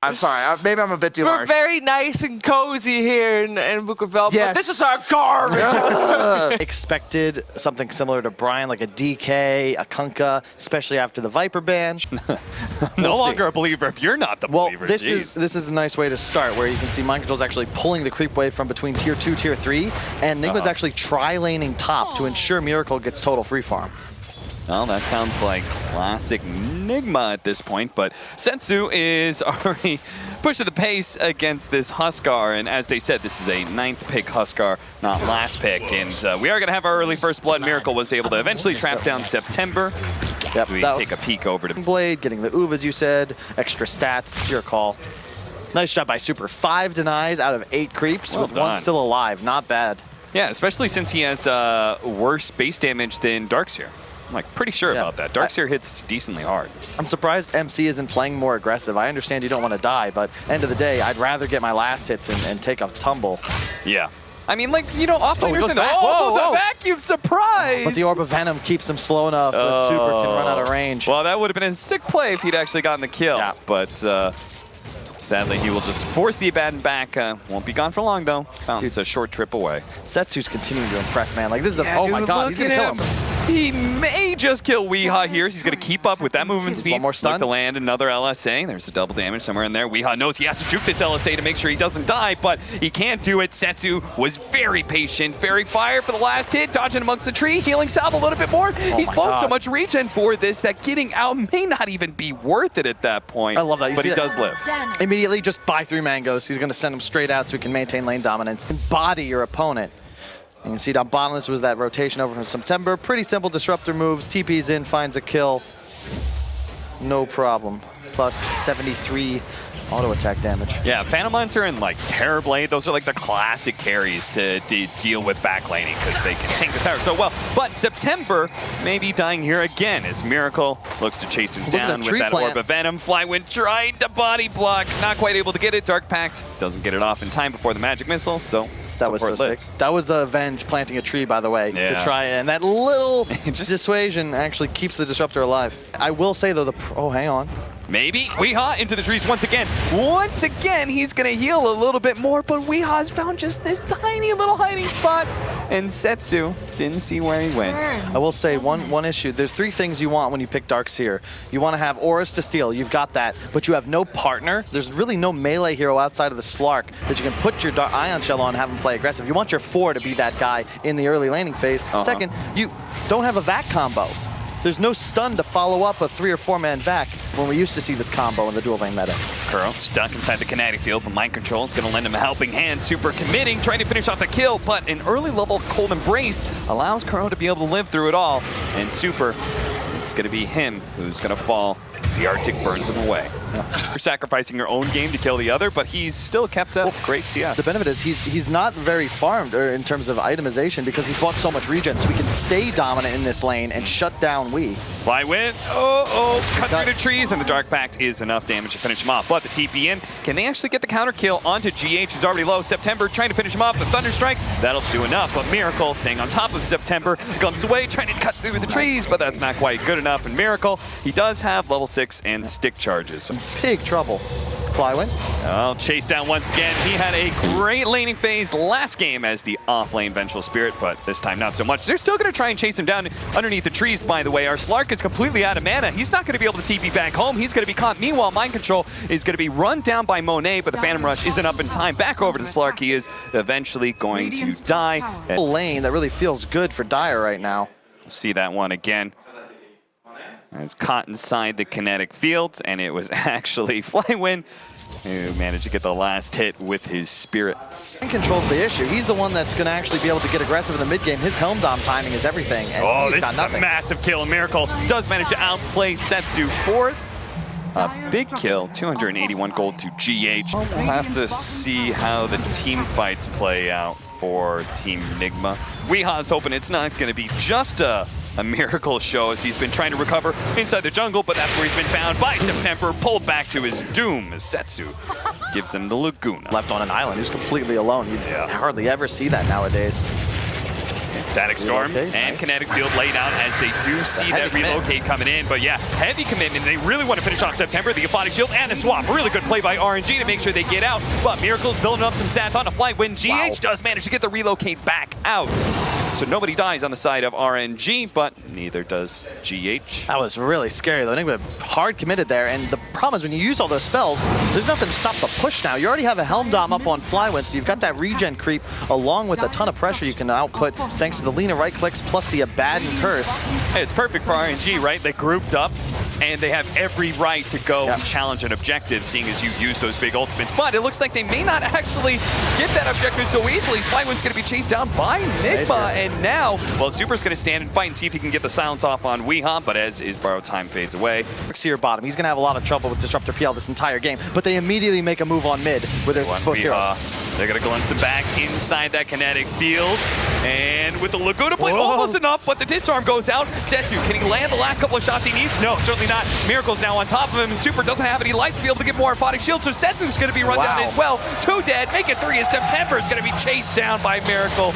I'm sorry. Maybe I'm a bit too harsh. We're very nice and cozy here in Bukovel, Yes. but this is our garbage. Expected something similar to Brian, like a DK, a Kunkka, especially after the Viper ban. No longer a believer if you're not the believer. This is a nice way to start, where you can see Mind Control's actually pulling the creep wave from between tier 2, tier 3, and Nigma's actually tri-laning top to ensure Miracle gets total free farm. Well, that sounds like classic Nigma at this point, but Setsu is already pushing the pace against this Huskar, and as they said, this is a 9th pick Huskar, not last pick, and we are going to have our early first blood. Miracle was able to eventually trap down September. Yep, We take a peek over to Blade, getting the Uv, as you said, extra stats, it's your call. Nice job by Super. 5 denies out of 8 creeps, Well with 1 done. still alive, not bad. Yeah, especially since he has worse base damage than Darkseer. I'm like pretty sure about that. Darkseer hits decently hard. I'm surprised MC isn't playing more aggressive. I understand you don't want to die, but end of the day, I'd rather get my last hits and take a tumble. Yeah. I mean, like, you know, offlaners and whoa. the vacuum surprise! But the Orb of Venom keeps him slow enough that Super can run out of range. Well, that would have been a sick play if he'd actually gotten the kill. Yeah. But sadly, he will just force the Abaddon back. Won't be gone for long, though. It's a short trip away. Setsu's continuing to impress, man. Like, this is Yeah, oh my dude, god, he's look going to at kill him. He may just kill Weeha here. He's going to keep up with that movement speed. One more stun. Look to land another LSA. There's a double damage somewhere in there. Weeha knows he has to juke this LSA to make sure he doesn't die, but he can't do it. Setsu was very patient, very fire for the last hit, dodging amongst the tree, healing Salve a little bit more. He's blown so much regen for this that getting out may not even be worth it at that point. I love that. You but see he that? does live. Immediately just buy 3 mangoes. He's going to send them straight out so he can maintain lane dominance and body your opponent. You can see down bottom, this was that rotation over from September. Pretty simple disruptor moves. TP's in, finds a kill. No problem. Plus 73 auto attack damage. Yeah, Phantom Hunter and like Terrorblade, those are like the classic carries to deal with backlaning because they can tank the tower so well. But September may be dying here again as Miracle looks to chase him down with that Orb of Venom. Flywind tried to body block, not quite able to get it. Dark Pact doesn't get it off in time before the magic missile, so that was so sick. That was Avenge planting a tree, by the way, to try, and that little dissuasion actually keeps the disruptor alive. I will say though, oh, hang on. Maybe Weeha into the trees once again. Once again, he's going to heal a little bit more, but Weeha's found just this tiny little hiding spot, and Setsu didn't see where he went. I will say one issue. There's 3 things you want when you pick Darkseer. You want to have auras to steal. You've got that, but you have no partner. There's really no melee hero outside of the Slark that you can put your Ion Shell on and have him play aggressive. You want your 4 to be that guy in the early laning phase. Second, you don't have a vac combo. There's no stun to follow up a 3 or 4 man vac when we used to see this combo in the dual lane meta. Kuro stuck inside the kinetic field, but Mind Control is going to lend him a helping hand. Super committing, trying to finish off the kill, but an early level Cold Embrace allows Kuro to be able to live through it all. And Super, it's going to be him who's going to fall. The Arctic burns him away. You're sacrificing your own game to kill the other, but he's still kept up great CS. The benefit is he's not very farmed in terms of itemization because he's bought so much regen, so he can stay dominant in this lane and shut down Wii. Flywind, cut through the trees, and the Dark Pact is enough damage to finish him off. But the TP in, can they actually get the counter kill onto GH, who's already low? September trying to finish him off, the Thunder Strike, that'll do enough. But Miracle staying on top of September, comes away, trying to cut through the trees, but that's not quite good enough. And Miracle, he does have level 6 and stick charges. So big trouble. Flywind. Oh, chase down once again. He had a great laning phase last game as the off-lane Vengeful Spirit, but this time not so much. They're still going to try and chase him down underneath the trees, by the way. Our Slark is completely out of mana. He's not going to be able to TP back home. He's going to be caught. Meanwhile, Mind Control is going to be run down by Monet, but the Phantom Rush isn't up in time. Back over to Slark. He is eventually going to die. A lane that really feels good for Dire right now. See that one again. It's caught inside the kinetic field, and it was actually Flywind who managed to get the last hit with his Spirit. Mind Control's the issue. He's the one that's going to actually be able to get aggressive in the mid game. His Helm Dom timing is everything, and he's this got is nothing. A massive kill. Miracle does manage to outplay Setsu fourth. A big kill, 281 gold to GH. We'll have to see how the team fights play out for Team Nigma. Weeha's hoping it's not going to be just a Miracle show as he's been trying to recover inside the jungle, but that's where he's been found by September, pulled back to his doom as Setsu gives him the Laguna. Left on an island, he's completely alone. You hardly ever see that nowadays. Static Storm and Kinetic Field laid out as they do see that relocate coming in. But yeah, heavy commitment. They really want to finish off September. The Aphotic Shield and the swap. Really good play by RNG to make sure they get out. But Miracle's building up some stats on the fly when GH does manage to get the relocate back out. So nobody dies on the side of RNG, but neither does GH. That was really scary though. Nigma hard committed there, and the problem is when you use all those spells, there's nothing to stop the push now. You already have a Helm Dom up on Flywind, so you've got that regen creep along with a ton of pressure you can output thanks to the Lina right clicks plus the Abaddon Curse. Hey, it's perfect for RNG, right? They grouped up, and they have every right to go challenge an objective, seeing as you use those big ultimates. But it looks like they may not actually get that objective so easily. Flywind's going to be chased down by Nigma, and now, well, Super's going to stand and fight and see if he can get the silence off on Weehaw, but as his borrowed time fades away. Here bottom, he's going to have a lot of trouble with Disruptor PL this entire game, but they immediately make a move on mid where there's exposed heroes. They're going to glimpse him back inside that kinetic field, and with the Laguna blade almost enough, but the disarm goes out. Setsu, can he land the last couple of shots he needs? No, certainly not. Miracle's now on top of him, and Super doesn't have any life to be able to get more Aphotic Shield, so Setsu's going to be run down as well. 2 dead, make it 3 as September is going to be chased down by Miracle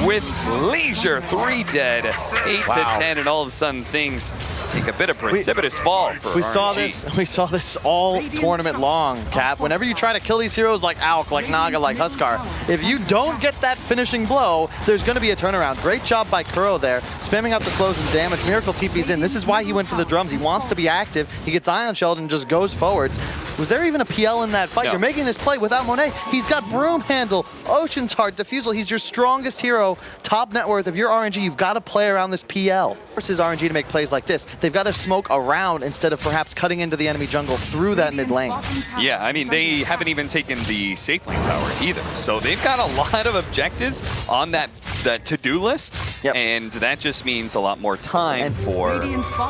with leisure. 3 dead, 8 to 10, and all of a sudden things take a bit of precipitous fall for RNG. We saw this all tournament long, Cap. Whenever you try to kill these heroes like Auk, like Naga, like Huskar, if you don't get that finishing blow, there's going to be a turnaround. Great job by Kuro there, spamming out the slows and damage. Miracle TP's in. This is why he went for the drums. He wants to be active. He gets Ion Shelled and just goes forwards. Was there even a PL in that fight? No. You're making this play without Monet. He's got Broom Handle, Ocean's Heart, Diffusal. He's your strongest hero, top net worth. If you're RNG, you've got to play around this PL. Versus RNG to make plays like this, they've got to smoke around instead of perhaps cutting into the enemy jungle through that mid lane. Yeah, I mean, they haven't even taken the safe lane tower either. So they've got a lot of objectives on that to-do list, and that just means a lot more time for...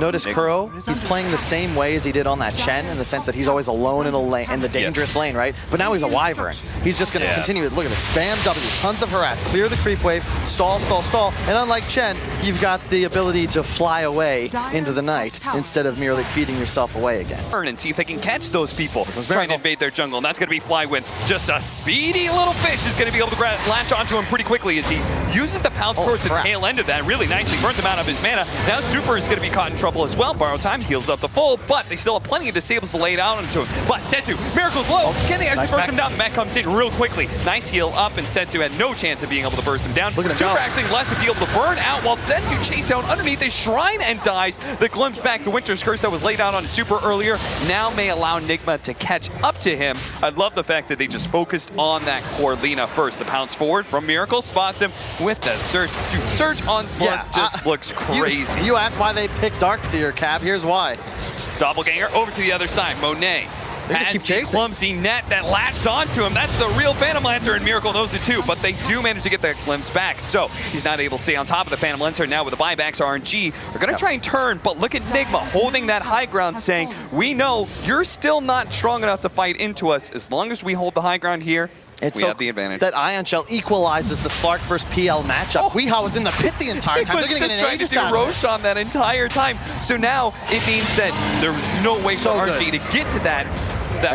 Notice Kuro, he's playing the same way as he did on that Chen, in the sense that he's always alone in a lane, in the dangerous lane, right? But now he's a Wyvern. He's just going to continue. Look at this, spam W, tons of harass, clear the creep wave, stall, stall, stall, and unlike Chen, you've got the ability to fly away into the night instead of merely feeding yourself away again. And see if they can catch those people trying to invade their jungle, and that's going to be Flywind. Just a speedy little fish is going to be able to latch onto him pretty quickly as he uses the pounce towards the tail end of that really nicely, burns him out of his mana. Now Super is going to be caught in trouble as well. Borrow time, heals up the full, but they still have plenty of disables to lay down onto him. But Setsu, Miracle's low. Can they actually burst him down? The Mac comes in real quickly. Nice heal up, and Setsu had no chance of being able to burst him down. Super actually left to be able to burn out while Setsu chased down underneath his shrine and dies. The glimpse back, the Winter's Curse that was laid out on Super earlier, now may allow Nigma to catch up to him. I love the fact that they just focused on that core Lina first. The pounce forward from Miracle spots him with the Surge. Dude, Surge Onslaught just looks crazy. You asked why they picked Darkseer, Cap. Here's why. Doppelganger over to the other side. Monet has the clumsy net that latched onto him. That's the real Phantom Lancer, and Miracle knows it too, but they do manage to get that glimpse back. So he's not able to stay on top of the Phantom Lancer. Now with the buybacks, RNG are going to try and turn, but look at Nigma holding that high ground, saying, we know you're still not strong enough to fight into us. As long as we hold the high ground here, we have the advantage. That Ion Shell equalizes the Slark versus PL matchup. Weehaw was in the pit the entire time. They're going to get an Aegis out of this. Roshan that entire time. So now it means that there was no way for RNG to get to that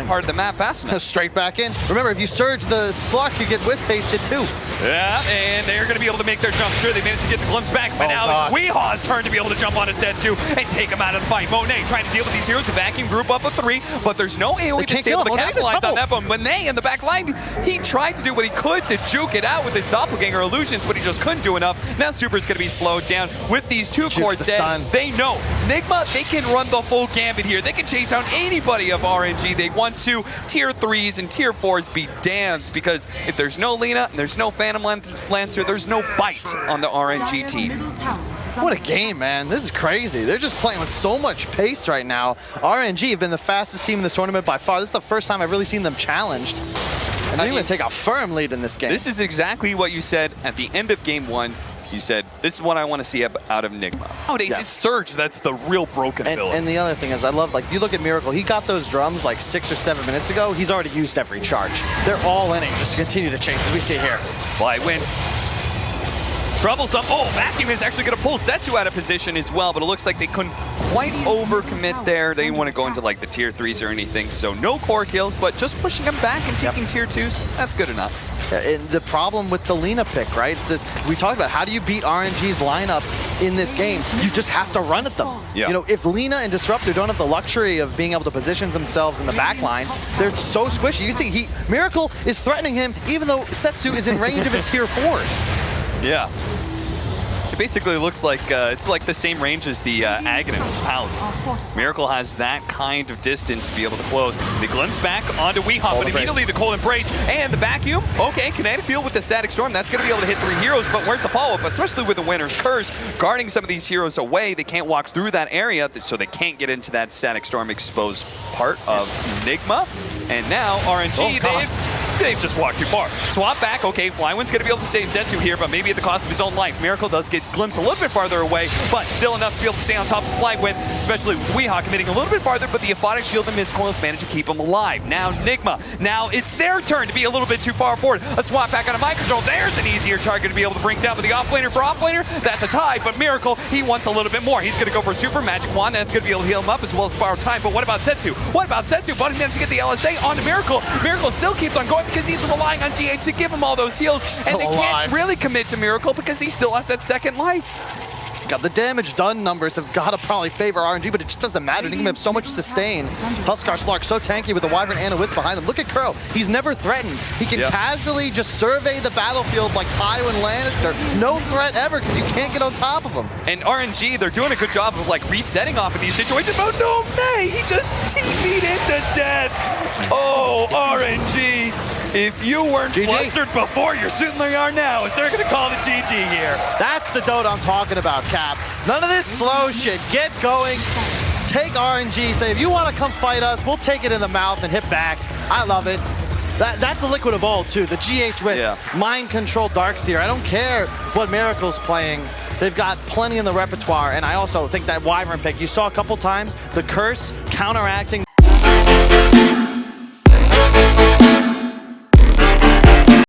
part of the map fast enough. Straight back in. Remember, if you surge the Slark, you get wisp pasted too. Yeah, and they're going to be able to make their jump. Sure, they managed to get the glimpse back, but now it's Weehaw's turn to be able to jump onto Setsu and take him out of the fight. Monet trying to deal with these heroes, the vacuum group up of 3, but there's no AoE that's able to capitalize on that. But Monet in the back line, he tried to do what he could to juke it out with his doppelganger illusions, but he just couldn't do enough. Now Super's going to be slowed down with these 2 cores dead. They know Nigma, they can run the full gambit here. They can chase down anybody of RNG they want to. Tier 3s and Tier 4s be damned, because if there's no Lina and there's no Phantom Lancer, there's no bite on the RNG team. What a game, man. This is crazy. They're just playing with so much pace right now. RNG have been the fastest team in this tournament by far. This is the first time I've really seen them challenged. And they're going to take a firm lead in this game. This is exactly what you said at the end of game 1. You said, this is what I want to see out of Nigma. Nowadays, it's Surge that's the real broken ability. And the other thing is, I love, like, you look at Miracle, he got those drums like 6 or 7 minutes ago. He's already used every charge. They're all in it just to continue to chase, as we see here. Flywind. Troublesome. Oh, Vacuum is actually going to pull Setsu out of position as well, but it looks like they couldn't quite overcommit there. They didn't want to go into like the tier 3s or anything, so no core kills, but just pushing them back and taking tier 2s, that's good enough. And the problem with the Lina pick, right? It's this, we talked about how do you beat RNG's lineup in this game? You just have to run at them. Yeah. You know, if Lina and Disruptor don't have the luxury of being able to position themselves in the back lines, they're so squishy. You see, Miracle is threatening him even though Setsu is in range of his tier 4s. Yeah. It basically looks like it's like the same range as the Aghanim's Palace. Miracle has that kind of distance to be able to close. The glimpse back onto Weehawk, but immediately the Cold Embrace and the vacuum. Okay, Kinetic Field with the Static Storm. That's going to be able to hit 3 heroes, but where's the follow-up? Especially with the Winter's Curse guarding some of these heroes away. They can't walk through that area, so they can't get into that Static Storm exposed part of Nigma. And now RNG, they've just walked too far. Swap back, okay, Flywind's gonna be able to save Zetsu here, but maybe at the cost of his own life. Miracle does get glimpsed a little bit farther away, but still enough to be able to stay on top of Flywind, especially with Weehawk committing a little bit farther, but the Aphotic Shield and Mist Coils manage to keep him alive. Now Nigma, now it's their turn to be a little bit too far forward. A swap back on a mind control, there's an easier target to be able to bring down, but the offlaner for offlaner, that's a tie, but Miracle, he wants a little bit more. He's gonna go for a super magic wand, that's gonna be able to heal him up as well as borrow time, but what about Setsu? What about Setsu? But he managed to get the LSA onto Miracle. Miracle still keeps on going because he's relying on GH to give him all those heals, and they can't really commit to Miracle because he still has that second life. God, the damage done numbers have got to probably favor RNG, but it just doesn't matter. Nigma have so much sustain. Huskar Slark so tanky with the Wyvern and a Wisp behind them. Look at Crow. He's never threatened. He can casually just survey the battlefield like Tywin Lannister. No threat ever because you can't get on top of him. And RNG, they're doing a good job of like resetting off of these situations. Oh no, May! He just TP'd into death. Oh, RNG. If you weren't flustered before, you certainly are now. Is they're going to call it GG here. That's the dote I'm talking about, Cap. None of this slow shit. Get going. Take RNG. Say, if you want to come fight us, we'll take it in the mouth and hit back. I love it. That's the liquid of old, too. The GH with mind control Darkseer. I don't care what Miracle's playing. They've got plenty in the repertoire, and I also think that Wyvern pick, you saw a couple times, the Curse counteracting